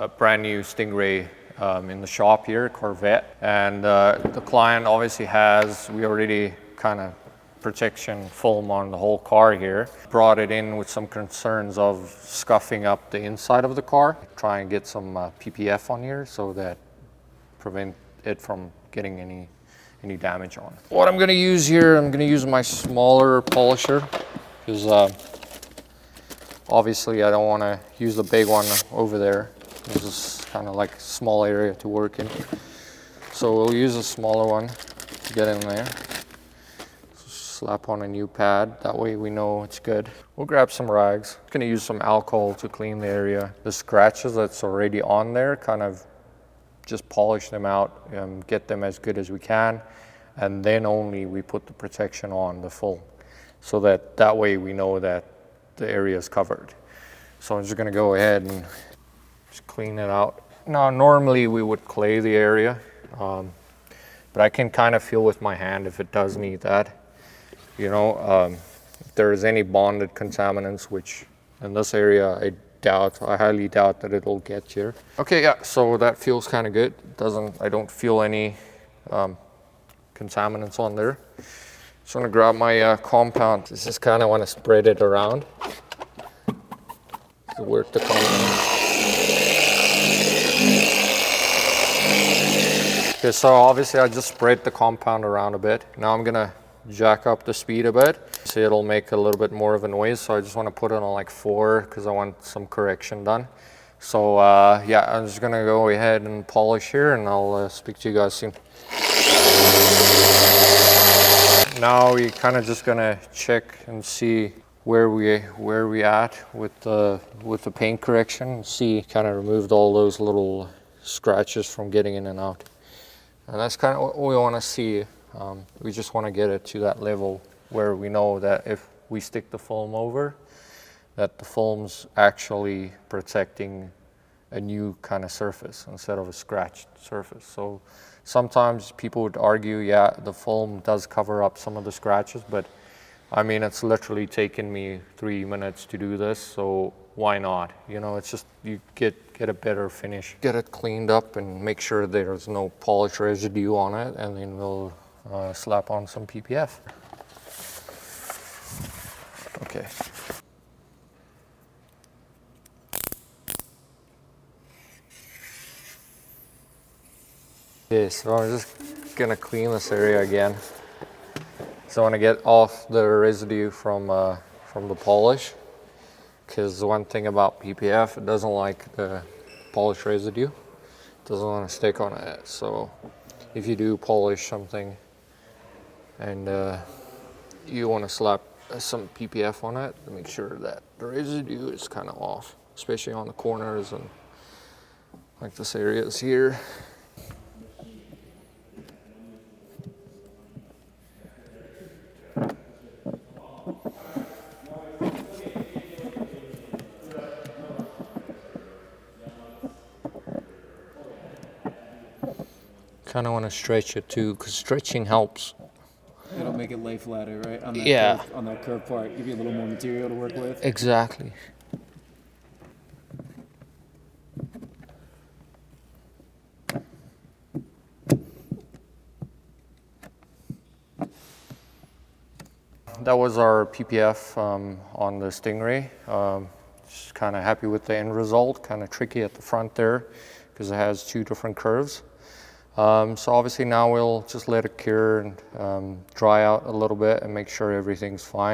A brand new Stingray in the shop here, Corvette, and the client obviously has, we already kind of protection film on the whole car here. Brought it in with some concerns of scuffing up the inside of the car. Try and get some PPF on here so that prevent it from getting any damage on it. What I'm gonna use here, I'm gonna use my smaller polisher because obviously I don't want to use the big one over there. This is kind of like a small area to work in. So we'll use a smaller one to get in there. Slap on a new pad, that way we know it's good. We'll grab some rags. I'm gonna use some alcohol to clean the area. The scratches that's already on there, kind of just polish them out and get them as good as we can. And then only we put the protection on the film, so that way we know that the area is covered. So I'm just gonna go ahead and just clean it out. Now, normally we would clay the area, but I can kind of feel with my hand if it does need that. You know, if there is any bonded contaminants, which in this area I highly doubt that it'll get here. Okay, yeah, so that feels kind of good. I don't feel any contaminants on there. Just want to grab my compound. Just kind of want to spread it around to work the compound. Okay, so obviously I just spread the compound around a bit. Now I'm gonna jack up the speed a bit. See, it'll make a little bit more of a noise, so I just want to put it on like 4 because I want some correction done. So yeah, I'm just gonna go ahead and polish here, and I'll speak to you guys soon. Now we're kind of just gonna check and see where we at with the paint correction. See, kind of removed all those little scratches from getting in and out. And that's kind of what we want to see. We just want to get it to that level where we know that if we stick the film over, that the film's actually protecting a new kind of surface instead of a scratched surface. So sometimes people would argue, yeah, the film does cover up some of the scratches, but I mean, it's literally taken me 3 minutes to do this, so why not? You know, it's just, you get a better finish. Get it cleaned up and make sure there's no polish residue on it, and then we'll slap on some PPF. Okay. Okay, so I'm just gonna clean this area again. So I want to get off the residue from the polish, because the one thing about PPF, it doesn't like the polish residue. It doesn't want to stick on it. So if you do polish something and you want to slap some PPF on it to make sure that the residue is kind of off, especially on the corners and like this area is here. Kind of want to stretch it too, because stretching helps. It'll make it lay flatter, right? On that yeah. On that curved part, give you a little more material to work with. Exactly. That was our PPF on the Stingray. Just kind of happy with the end result. Kind of tricky at the front there because it has 2 different curves. So obviously now we'll just let it cure and dry out a little bit and make sure everything's fine.